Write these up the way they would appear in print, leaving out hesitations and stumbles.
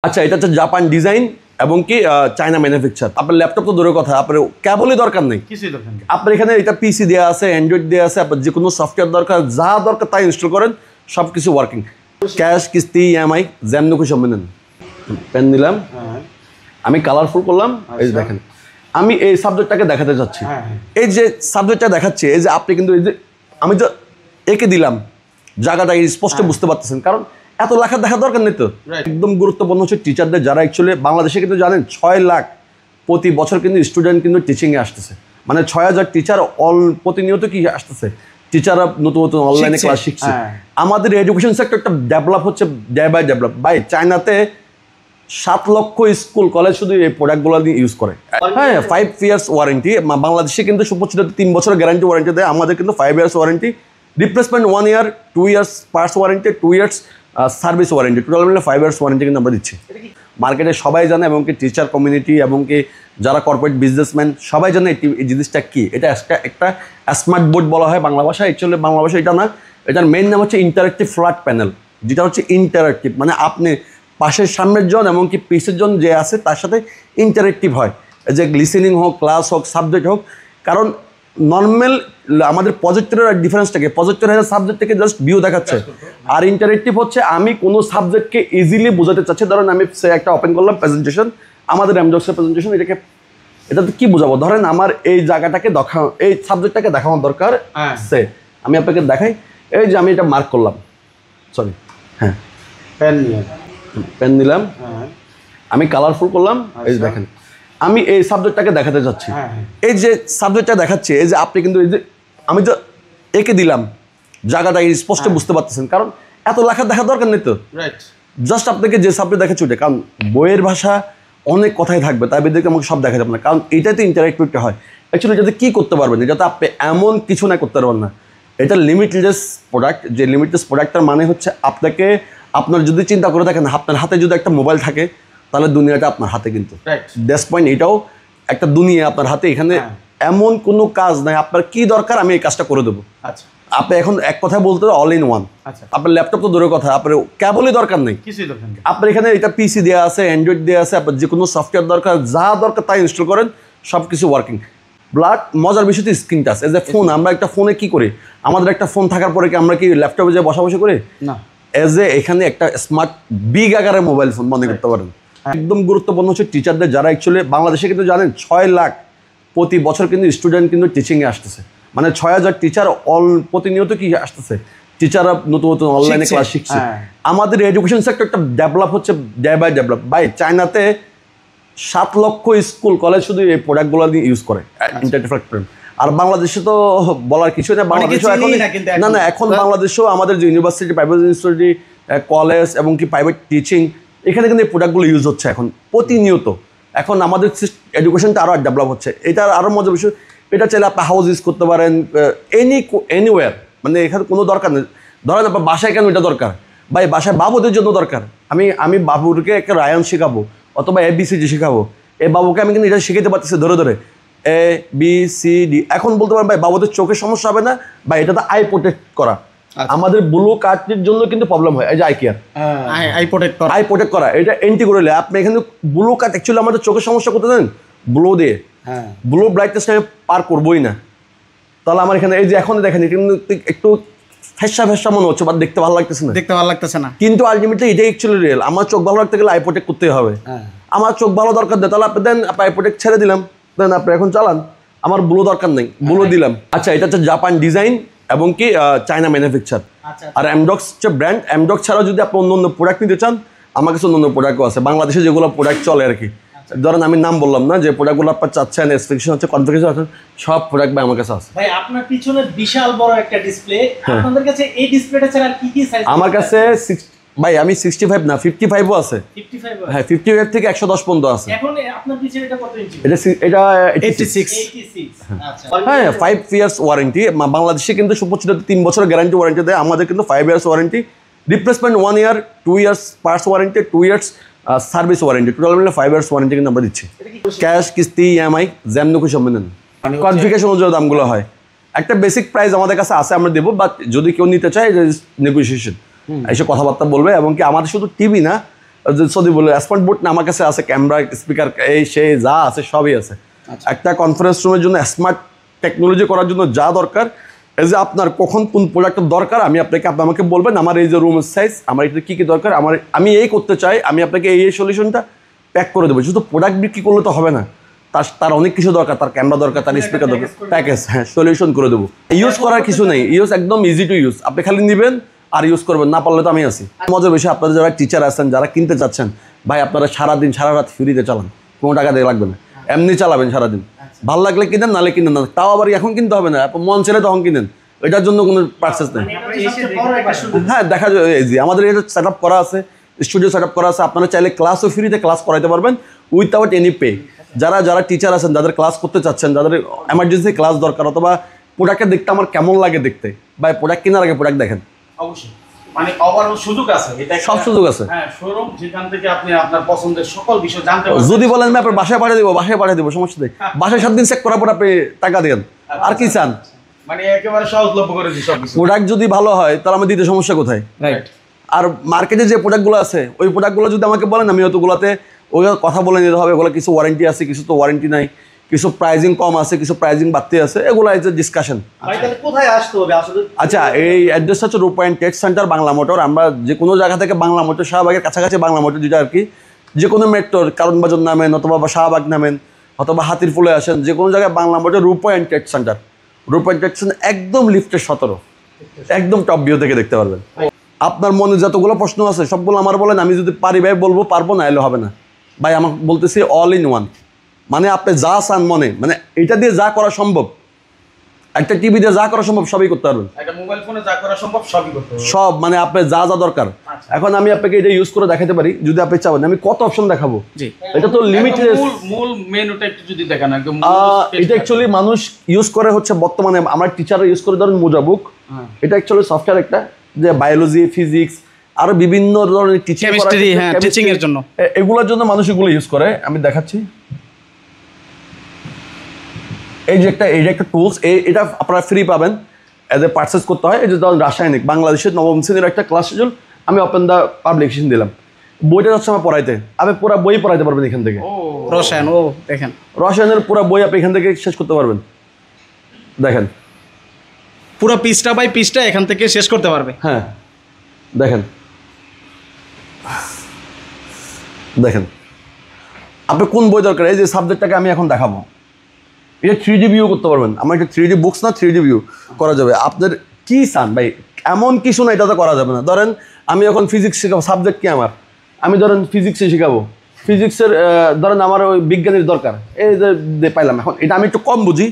আচ্ছা, এটা হচ্ছে জাপান ডিজাইন এবং কি চায়না ম্যানুফ্যাকচার। আপনার ল্যাপটপ তো দূরের কথা, আপনার কেবলই দরকার নেই, কিছুই দরকার নেই। আপনার এখানে এটা পিসি দেওয়া আছে, অ্যান্ড্রয়েড দেওয়া আছে, আপনার যে কোনো সফটওয়্যার দরকার, যা দরকার তাই ইনস্টল করেন, সব কিছু ওয়ার্কিং। ক্যাশ, কিস্তি, ইএমআই, যেমন খুশি সব নেন। পেন নিলাম, আমি কালারফুল করলাম, এই যে দেখেন আমি এই সাবজেক্টটাকে দেখাতে চাচ্ছি। এই যে সাবজেক্টটা দেখাচ্ছে, এই যে আপনি কিন্তু এই যে আমি তো এঁকে দিলাম, জায়গাটা স্পষ্ট বুঝতে পারতেছেন, কারণ এত লেখা দেখা দরকার নেই তো। একদম গুরুত্বপূর্ণ হচ্ছে টিচারদের, যারা অ্যাকচুয়ালি বাংলাদেশে কিন্তু জানেন 6 লাখ প্রতি বছর কিন্তু স্টুডেন্ট কিন্তু টিচিংয়ে আসতেছে, মানে 6000 টিচার প্রতিনিয়ত কি আসতেছে, টিচাররা নতুন নতুন অনলাইনে ক্লাস শিখছে। আমাদের এডুকেশন সেক্টরটা ডেভেলপ হচ্ছে ডে বাই ডেভেলপ। বাই চায়নাতে 7 লক্ষ স্কুল কলেজ শুধু এই প্রোডাক্টগুলো দিয়ে ইউজ করে। হ্যাঁ, 5 ইয়ার্স ওয়ারেন্টি। বাংলাদেশে কিন্তু সুপ্রচিত 3 বছরের গ্যারান্টি ওয়ারেন্টি দেয়, আমাদের কিন্তু 5 ইয়ার্স ওয়ারেন্টি, রিপ্লেসমেন্ট 1 ইয়ার, 2 years parts warranty, 2 years service warranty, total মিলে 5 ইয়ার্স ওয়ারেন্টি কিন্তু আমরা দিচ্ছি। মার্কেটে সবাই জানে, এবং কি টিচার কমিউনিটি এবং কি যারা কর্পোরেট বিজনেসম্যান সবাই জানে এই জিনিসটা কী। এটা একটা স্মার্ট বোর্ড বলা হয় বাংলা ভাষায়, অ্যাকচুয়ালি বাংলা ভাষায় এটা না, এটার মেইন নাম হচ্ছে ইন্টারেক্টিভ ফ্ল্যাট প্যানেল, যেটা হচ্ছে ইন্টারেক্টিভ, মানে আপনি পাশের সামনের জন এবং কি পিসের জন যে আছে তার সাথে ইন্টারেক্টিভ হয়, যে লিসেনিং হোক, ক্লাস হোক, সাবজেক্ট হোক। কারণ নর্মাল আমাদের প্রজেক্টরের ডিফারেন্সটাকে, প্রজেক্টর হচ্ছে সাবজেক্টটাকে জাস্ট ভিউ দেখাচ্ছে, আর ইন্টারেক্টিভ হচ্ছে আমি কোনো সাবজেক্টকে ইজিলি বোঝাতে চাচ্ছি। ধরেন আমি একটা ওপেন করলাম প্রেজেন্টেশন, আমাদের এমডক্সের প্রেজেন্টেশন, এটাতে কি বোঝাবো, ধরেন আমার এই জায়গাটাকে এই সাবজেক্টটাকে দেখানোর দরকার সে, আমি আপনাকে দেখাই। এই যে আমি এটা মার্ক করলাম, সরি, হ্যাঁ, পেন নিলাম, আমি কালারফুল করলাম, এই যে দেখেন আমি এই সাবজেক্টটাকে দেখাতে চাচ্ছি। এই যে সাবজেক্টটা দেখাচ্ছে, এই যে আপনি কিন্তু এই যে আমি তো এঁকে দিলাম, জায়গাটা স্পষ্ট বুঝতে পারতেছেন, কারণ এত লেখা দেখা দরকার নেই তো। জাস্ট আপনাকে যে সাবজেক্ট দেখাচ্ছে ওইটা, কারণ বইয়ের ভাষা অনেক কথাই থাকবে, তাই বেদেরকে আমাকে সব দেখা যাবে না, কারণ এটাতে ইন্টারেক্টিভটা হয়। অ্যাকচুয়ালি এটাতে কী করতে পারবেন, এটাতে আপনি এমন কিছু না করতে পারবেন না। এটা লিমিটলেস প্রোডাক্ট, যে লিমিটলেস প্রোডাক্টটার মানে হচ্ছে আপনাকে, আপনার যদি চিন্তা করে থাকেন আপনার হাতে যদি একটা মোবাইল থাকে, তাহলে দুনিয়াটা আপনার হাতে, কিন্তু দ্যাটস পয়েন্ট, এটাও একটা দুনিয়া আপনার হাতে। এখানে এমন কোনো কাজ নাই, আপনার কি দরকার আমি এই কাজটা করে দেবো। আচ্ছা, আপনি এখন এক কথা বলতে অল ইন ওয়ান। আপনার ল্যাপটপ তো দূরের কথা, আপনার কেবলই দরকার নেই, কিছুই দরকার নেই। আপনার এখানে এটা পিসি দেওয়া আছে, অ্যান্ড্রয়েড দেওয়া আছে, আপনার যে কোনো সফটওয়্যার দরকার, যা দরকার তাই ইনস্টল করেন, সব কিছু ওয়ার্কিং। ব্লাড মজার বিষয় তো screen touch, as a phone. আমরা একটা ফোনে কি করি, আমাদের একটা ফোন থাকার পরে কি আমরা কি ল্যাপটপে যে বসা করি না, এজ এ এখানে একটা স্মার্ট বিগ আকারের মোবাইল ফোন মনে করতে পারেন। একদম গুরুত্বপূর্ণ হচ্ছে টিচারদের, যারা অ্যাকচুয়ালি বাংলাদেশে কিন্তু জানেন 6 লাখ প্রতি বছর কিন্তু স্টুডেন্ট কিন্তু টিচিংয়ে আসতেছে, মানে 6000 টিচার প্রতিনিয়ত কি আসতেছে, টিচাররা নতুন নতুন অনলাইনে ক্লাস শিখছে। আমাদের এডুকেশন সেক্টরটা ডেভেলপ হচ্ছে ডে বাই ডেভেলপ। বাই চায়নাতে 7 লক্ষ স্কুল কলেজ শুধু এই প্রোডাক্টগুলো দিয়ে ইউজ করে, ইন্টারেক্টিভ ফ্ল্যাট। আর বাংলাদেশে তো বলার কিছু না, বাংলাদেশে এখন না এখন বাংলাদেশেও আমাদের যে ইউনিভার্সিটি, প্রাইভেট ইউনিভার্সিটি, কলেজ এবং কি প্রাইভেট টিচিং, এখানে কিন্তু এই প্রোডাক্টগুলো ইউজ হচ্ছে এখন প্রতিনিয়ত। এখন আমাদের এডুকেশনটা আরও ডেভেলপ হচ্ছে। এটার আরও মজার বিষয়, এটা চাইলে আপনি হাউস ইউজ করতে পারেন এনিওয়্যার, মানে এখানে কোনো দরকার নেই। ধরেন আপনার বাসায় কেন এটা দরকার, বা এই বাসায় বাবুদের জন্য দরকার, আমি বাবুকে একটা রায়ন শেখাবো অথবা ABCD শেখাবো, এই বাবুকে আমি কিন্তু এটা শিখাতে পারতেছি ধরে ধরে ABCD। এখন বলতে পারেন ভাই বাবুদের চোখের সমস্যা হবে না, বা এটাতে আই প্রোটেক্ট করা। আমাদের ব্লু কার্টের জন্য কিন্তু প্রবলেম হয়, এই যে আই কেয়ার, আই প্রোটেক্ট করা, এটা এন্টি করলে আপনি এখানে ব্লু কার্ট অ্যাকচুয়ালি আমাদের চোখের সমস্যা করতে দেন ব্লু দিয়ে, ব্লু ব্রাইটনেস আমি পার করবোই না। তাহলে আমার এখানে এই যে এখন দেখেন কিন্তু একটু ফেসা মনে হচ্ছে, বা দেখতে ভালো লাগতেছে না, কিন্তু আলটিমেটলি এটাই অ্যাকচুয়ালি রিয়েল। আমার চোখ ভালো রাখতে গেলে আই প্রোটেক্ট করতেই হবে। আমার চোখ ভালো দরকার দেয়, তাহলে আপনি দেন, আপনি আই প্রোটেক্ট ছেড়ে দিলাম, দেন আপনি এখন চালান, আমার ব্লু দরকার নেই, ব্লু দিলাম। আচ্ছা, এটা হচ্ছে জাপান ডিজাইন এবং কি চায়না ম্যানুফ্যাকচার। আর এমডক্স হচ্ছে ব্র্যান্ড। এমডক্স ছাড়াও যদি আপনি অন্য প্রোডাক্ট নিতে চান, আমার কাছে অন্য প্রোডাক্টও আছে বাংলাদেশে, যেগুলো প্রোডাক্ট চলে আর কি। ধরেন আমি নাম বললাম না, যে প্রোডাক্টগুলো আপনার চাচ্ছেন, স্পেসিফিকেশন হচ্ছে, কনফিগারেশন আছে, সব প্রোডাক্ট ভাই আমার কাছে আছে। ভাই আপনার পিছনে বিশাল বড় একটা ডিসপ্লে, আপনাদের কাছে এই ডিসপ্লেটা ছাড়া আর কি কি সাইজ? আমার কাছে ভাই আমি 65 না 55ও আছে। 55? হ্যাঁ, 55 থেকে 110 পর্যন্ত আছে। এখন আপনার পিছনে এটা কত ইঞ্চি? এটা 86। আচ্ছা, হ্যাঁ, 5 ইয়ার্স ওয়ারেন্টি। বাংলাদেশে কিন্তু সুপ্রচিত 3 বছরের গ্যারান্টি ওয়ারেন্টি দেয়, আমাদের কিন্তু 5 ইয়ার্স ওয়ারেন্টি, রিপ্লেসমেন্ট 1 ইয়ার, 2 years parts warranty, 2 years service warranty, total মিলে 5 ইয়ার্স ওয়ারেন্টি কিন্তু আমরা দিচ্ছি। ক্যাশ, কিস্তি, ইএমআই, যেমন খুশি সব নেন, কনফিগারেশন অনুযায়ী দামগুলো হয়। একটা বেসিক প্রাইস আমাদের কাছে আছে, আমরা দেবো, বাট যদি কেউ নিতে চায় নেগোসিয়েশন এসে কথাবার্তা বলবে। এবং কি আমাদের শুধু টিভি না, যদি বলে স্মার্ট বোর্ড না, আমার কাছে আছে ক্যামেরা, স্পিকার, এই সেই যা আছে সবই আছে। একটা কনফারেন্স রুমের জন্য স্মার্ট টেকনোলজি করার জন্য যা দরকার, এই যে আপনার কখন কোন প্রোডাক্টের দরকার আমি আপনাকে, আপনি আমাকে বলবেন আমার এই যে রুমের সাইজ, আমার এটা কী কী দরকার, আমি এই করতে চাই, আমি আপনাকে এই সলিউশনটা প্যাক করে দেবো। শুধু প্রোডাক্ট বিক্রি করলে তো হবে না, তার অনেক কিছু দরকার, তার ক্যামেরা দরকার, তার স্পিকার দরকার, প্যাকেজ, হ্যাঁ সলিউশন করে দেবো। ইউজ করার কিছু নেই, ইউজ একদম ইজি টু ইউজ, আপনি খালি নেবেন আর ইউজ করবেন, না পারলে তো আমি আছি। মজার বিষয়, আপনাদের যারা টিচার আছেন, যারা কিনতে চাচ্ছেন, ভাই আপনারা সারাদিন সারা রাত ফ্রিতে চালান, কোনো টাকা দিয়ে লাগবে না, এমনি চালাবেন সারাদিন, ভালো লাগলে কিনেন, নালে কিনেন না, তাও আবার এখন কিনতে হবে না, মন ছেড়ে তখন কিনেন, এটার জন্য কোনো পারচেস নেই। হ্যাঁ দেখা যায়, এই যে আমাদের এটা সেট আপ করা আছে, স্টুডিও সেট আপ করা আছে, আপনারা চাইলে ক্লাসও ফ্রিতে ক্লাস করাইতে পারবেন উইথাউট এনি পে। যারা টিচার আছেন, যাদের ক্লাস করতে চাচ্ছেন, যাদের এমার্জেন্সি ক্লাস দরকার, অথবা প্রোডাক্টের দেখতে আমার কেমন লাগে দেখতে, বা প্রোডাক্ট কেনার আগে প্রোডাক্ট দেখেন, অবশ্যই মানে ওভারঅল সুযোগ আছে, এটা সব সুযোগ আছে। হ্যাঁ, শোরুম যেখান থেকে আপনি আপনার পছন্দের সকল বিষয় জানতে পারবেন। যদি বলেন আমি আপনার বাসায় পাঠিয়ে দেবো, সমস্যা নেই, বাসায় 7 দিন চেক করার পর আপনি টাকা দেন, আর কি চান, মানে একেবারে সহজলভ্য করে দিই সবকিছু। প্রোডাক্ট যদি ভালো হয় তাহলে আমার দিতে সমস্যা কোথায়? রাইট। আর মার্কেটে যে প্রোডাক্টগুলো আছে, ওই প্রোডাক্টগুলো যদি আমাকে বলেন, আমি হয়তোগুলোতে ওই কথা বলে নিতে হবে, ওগুলো কিছু ওয়ারেন্টি আছে, কিছু তো ওয়ারেন্টি নাই, কিছু প্রাইজিং কম আছে, কিছু প্রাইজিং বাড়তি আছে, এগুলো ইজ এ ডিসকাশন। কোথায় আসতে হবে আসলে? আচ্ছা, এই অ্যাড্রেসটা হচ্ছে Roop point tech centre, Bangla motor. আমরা যে কোনো জায়গা থেকে বাংলা মোটর, শাহবাগের কাছাকাছি বাংলা মোটর, যেটা আর কি যে কোনো মেট্রোর কারণবাজার নামেন, অথবা শাহবাগ নামেন, অথবা হাতিরপুলে আসেন, যে কোনো জায়গায় বাংলা মোটর, রূপ পয়েন্ট টেক সেন্টার, রূপ পয়েন্ট টেক সেন্টার একদম লিফটের 17, একদম টপ ভিউ থেকে দেখতে পারবেন। আপনার মনে যতগুলো প্রশ্ন আছে সবগুলো আমার বলেন, আমি যদি পারি ভাই বলবো, পারবো না এলে হবে না ভাই। আমার বলতেছি অল ইন ওয়ান, মানে আপনি যা চান মনে, মানে এটা দিয়ে যা করা সম্ভব, একটা টিভি দিয়ে যা করা সম্ভব সবই করতে পারবেন, একটা মোবাইল ফোনে যা করা সম্ভব সবই করতে হবে। সব, মানে আপনার যা যা দরকার। এখন আমি আপনাকে এটা ইউজ করে দেখাতে পারি, যদি আপনি চাবেন। আমি কত অপশন দেখাবো, জি এটা তো লিমিটেড। মূল মেনুটা একটু যদি দেখান একদম। এটা অ্যাকচুয়ালি মানুষ ইউজ করে হচ্ছে বর্তমানে, আমরা টিচাররা ইউজ করে, ধরুন মোজা বুক, এটা অ্যাকচুয়ালি সফটওয়্যার একটা, যে বায়োলজি, ফিজিক্স, আরো বিভিন্ন ধরনের টিচিং, কেমিস্ট্রি, হ্যাঁ টিচিং এর জন্য, এগুলোর জন্য মানুষ এগুলো ইউজ করে। আমি দেখাচ্ছি, এই যে একটা টুলস, এটা আপনারা ফ্রি পাবেন, এজ এ পারচেস করতে হয়। এই যে ধরুন রাসায়নিক, বাংলাদেশের 9ম শ্রেণীর একটা ক্লাস শিডিউল, আমি ওপেন দা পাবলিকেশন দিলাম, বইটা যাচ্ছে আমার পড়াইতে, আপনি পুরো বই পড়াইতে পারবেন এখান থেকে। রসায়ন, ও দেখেন রসায়নের পুরো বই আপনি এখান থেকে শেষ করতে পারবেন, দেখেন পুরো পিসটা বাই পিসটা এখান থেকে শেষ করতে পারবে। হ্যাঁ দেখেন, দেখেন আপনি কোন বই দরকার, এই যে সাবজেক্টটাকে আমি এখন দেখাবো, এটা 3D ভিউ করতে পারবেন। আমার এটা 3D বুকস না, 3D ভিউ করা যাবে। আপনার কি চান ভাই, এমন কিছু না এটাতে করা যাবে না। ধরেন আমি এখন ফিজিক্স শেখাবো, সাবজেক্ট কি আমার, আমি ধরেন ফিজিক্সে শেখাবো, ফিজিক্সের ধরেন আমার ওই বিজ্ঞানীর দরকার, এই যে পাইলাম। এখন এটা আমি একটু কম বুঝি,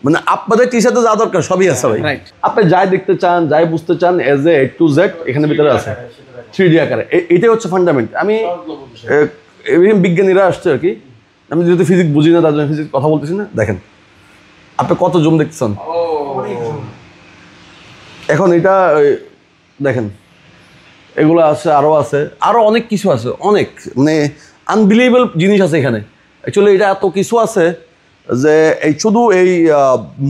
মানে আপনাদের টিচারদের যা দরকার সবই আছে ভাই। আপনি যাই দেখতে চান, যাই বুঝতে চান, এজ এ টু জেড এখানে ভিতরে আছে 3D আকারে। এটাই হচ্ছে ফান্ডামেন্ট। আমি বিজ্ঞানীরা আসছে আর কি, আমি যেহেতু ফিজিক্স বুঝি না, তার জন্য ফিজিক্স কথা বলতেছি না। দেখেন আপনি কত জুম দেখতেছেন, এখন এটা দেখেন, এগুলো আছে, আরও অনেক কিছু আছে, অনেক মানে আনবিলিভেবল জিনিস আছে এখানে। অ্যাকচুয়ালি এটা এত কিছু আছে যে এই শুধু এই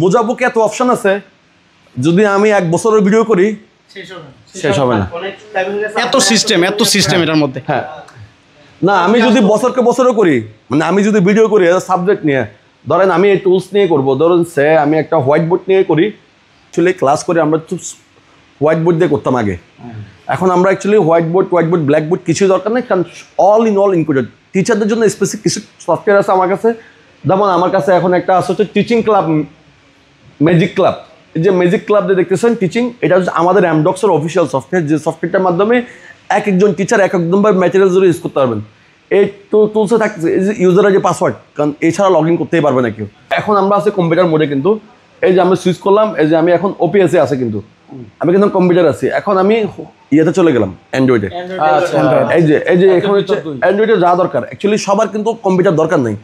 মোজাবুকে এত অপশন আছে, যদি আমি 1 বছরের ভিডিও করি শেষ হবে না। এত সিস্টেম এটার মধ্যে। হ্যাঁ না, আমি যদি বছরও করি, মানে আমি যদি ভিডিও করি সাবজেক্ট নিয়ে, ধরেন আমি এই টুলস নিয়ে করবো, ধরুন আমি একটা হোয়াইট বোর্ড নিয়ে করি। অ্যাকচুয়ালি ক্লাস করে আমরা তো হোয়াইট বোর্ড দিয়ে করতাম আগে, এখন আমরা actually white board, black board কিছুই দরকার নেই, কারণ অল ইনক্লুডেড। টিচারদের জন্য স্পেসিফিক কিছু সফটওয়্যার আছে আমার কাছে। যেমন আমার কাছে এখন একটা আছে হচ্ছে টিচিং ক্লাব, ম্যাজিক ক্লাব। এই যে ম্যাজিক ক্লাব যে দেখতেছেন টিচিং, এটা হচ্ছে আমাদের অ্যামডক্সের অফিসিয়াল সফটওয়্যার, যে সফটওয়্যারটার মাধ্যমে একজন টিচার একদমভাবে ম্যাটেরিয়ালস ইউজ করতে পারবেন। এই টুলসে থাকছে ইউজারের যে পাসওয়ার্ড, কারণ এছাড়া লগ ইন করতেই পারবে না কেউ। এখন আমরা আছে কম্পিউটার মোডে, কিন্তু এই যে আমি সুইচ করলাম, এই যে আমি এখন ওপিএসে আছে, কিন্তু আমি কিন্তু কম্পিউটার আছি। এখন আমি ইয়েতে চলে গেলাম, অ্যান্ড্রয়েডে। এই যে এখন হচ্ছে অ্যান্ড্রয়েডে যা দরকার। অ্যাকচুয়ালি সবার কিন্তু কম্পিউটার দরকার নেই,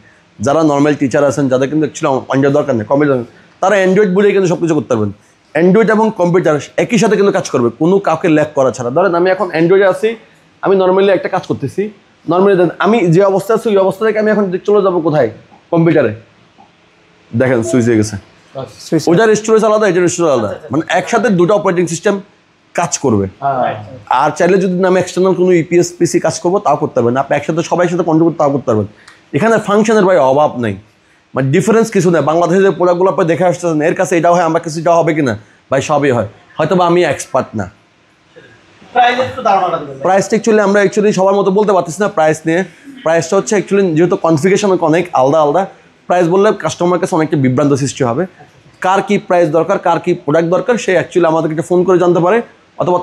যারা নর্মাল টিচার আছেন, যাদের কিন্তু অ্যাকচুয়ালি অ্যান্ড্রয়েড দরকার নেই, কম্পিউটার, তারা অ্যান্ড্রয়েড বলে কিন্তু সব কিছু করতে পারবেন। অ্যান্ড্রয়েড এবং কম্পিউটার একই সাথে কিন্তু কাজ করবে, কোনো কাউকে ল্যাগ করা ছাড়া। ধরেন আমি এখন অ্যান্ড্রয়েডে আছি, আমি নর্মালি একটা কাজ করতেছি, নর্মালি আমি যে অবস্থা আছি ওই অবস্থা থেকে আমি এখন চলে যাবো কোথায়, কম্পিউটারে। দেখেন সুইচ হয়ে গেছে, ওইটার স্টোরেজ আলাদা, এটার স্টোরেজ আলাদা, মানে একসাথে দুটো অপারেটিং সিস্টেম কাজ করবে। হ্যাঁ। আর চাইলে যদি আমি এক্সটার্নাল কোনো ইপিএস পিসি কাজ করবো তাও করতে পারবেন, আপনি একসাথে সবাই সাথে কন্ট্রিবিউট তাও করতে পারবেন। এখানে ফাংশনের ভাই অভাব নেই, মানে ডিফারেন্স কিছু নেই। বাংলাদেশের যে প্রোডাক্টগুলো আপনি দেখে আসতেছেন এর কাছে এটাও হয়, আমার কাছে এটাও হবে কিনা ভাই, সবই হয়, হয়তো বা আমি এক্সপার্ট না। প্রাইস একটু ধারণাটা দিবেন ভাই। প্রাইসটা আমরা অ্যাকচুয়ালি সবার মতো বলতে পারতেছি না প্রাইস নিয়ে। প্রাইসটা হচ্ছে অ্যাকচুয়ালি যেহেতু কনফিগারেশন অনেক আলাদা আলাদা, প্রাইস বললে কাস্টমার কাছে অনেকটা বিভ্রান্ত সৃষ্টি হবে। কার কি প্রাইস দরকার, কার কি প্রোডাক্ট দরকার, সে অ্যাকচুয়ালি আমাদেরকে ফোন করে জানতে পারে, অথবা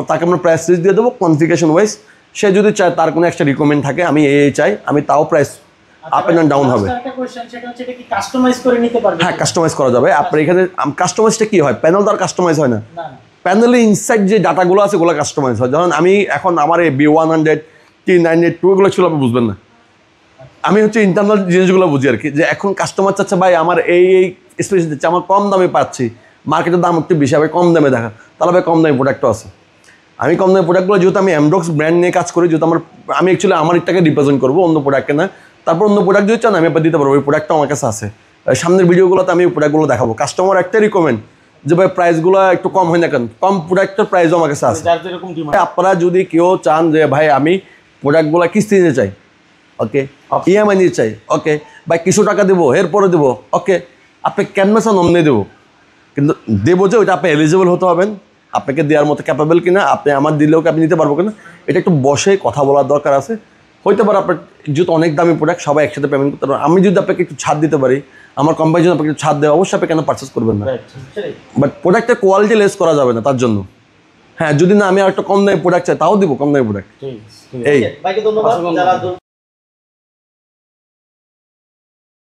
তাকে আমরা প্রাইস লিস্ট দিয়ে দেবো কনফিগারেশন ওয়াইজ। সে যদি চায় তার কোনো একটা রিকমেন্ড থাকে আমি এই চাই, আমি তাও প্রাইস আপ অ্যান্ড ডাউন হবে। একটা কোশ্চেন, সেটা হচ্ছে এটা কি কাস্টমাইজ করে নিতে পারবে? হ্যাঁ, কাস্টমাইজ করা যাবে। আপনার এখানে কাস্টমাইজটা কি হয়, প্যানেল তো আর কাস্টমাইজ হয় না, না। প্যানেলের ইনসাইড যে ডাটাগুলো আছে ওগুলো কাস্টমাইজ হয়। যেমন আমি এখন আমার এই B100 T982 এগুলো ছিল আপনি বুঝবেন না, আমি হচ্ছে ইন্টারনাল জিনিসগুলো বুঝি আর কি। যে এখন কাস্টমার চাচ্ছে ভাই আমার এই স্পেশাল দিচ্ছে, আমার কম দামে পাচ্ছি, মার্কেটের দাম একটু বেশি, আবার কম দামে দেখা, তাহলে ভাই কম দামি প্রোডাক্টও আছে। আমি কম দামি প্রোডাক্টগুলো যেহেতু আমি এমডক্স ব্র্যান্ড নিয়ে কাজ করি, যেহেতু আমি অ্যাকচুয়ালি আমার এটাকে রিপ্রেজেন্ট করবো, অন্য প্রোডাক্টকে না। তারপর অন্য প্রোডাক্ট যদি চান আমি আপনার দিতে পারবো, ওই প্রোডাক্টটা আমার কাছে আছে। সামনের ভিডিওগুলোতে আমি ওই প্রোডাক্টগুলো দেখাবো। কাস্টমার একটাই রিকমেন্ড যে ভাই প্রাইসগুলো একটু কম হয় না কেন, কম প্রোডাক্টের প্রাইসও আমার কাছে আছে। যার যেরকম ডিমান্ড। আপনারা যদি কেউ চান যে ভাই আমি প্রোডাক্টগুলো কিস্তি নিতে চাই, ওকে, ইএমআই নিতে চাই, ওকে, ভাই কিছু টাকা দেবো এরপরে দেবো, ওকে, আপনি ক্যানভাসে নমনে দেবো, কিন্তু দেবো যে ওইটা আপনি এলিজিবল হতে হবেন, আপনাকে দেওয়ার মতো ক্যাপাবল কিনা, আপনি আমার দিলেও কি আপনি নিতে পারবো কিনা, এটা একটু বসে কথা বলার দরকার আছে। হইতে পারে আপনার যেহেতু অনেক দামি প্রোডাক্ট সবাই একসাথে পেমেন্ট করতে পারবেন, আমি যদি আপনাকে একটু ছাড় দিতে পারি, আমার কোম্পানি যদি আপনাকে একটু ছাড় দেয়, অবশ্যই আপনি কেন পারচেস করবেন না। সেটাই। বাট প্রোডাক্টের কোয়ালিটি লেস করা যাবে না তার জন্য। হ্যাঁ, যদি না আমি আর একটা কম দামি প্রোডাক্ট চাই তাও দিব কম দামি প্রোডাক্ট। ঠিক এই ভাইকে ধন্যবাদ। যারা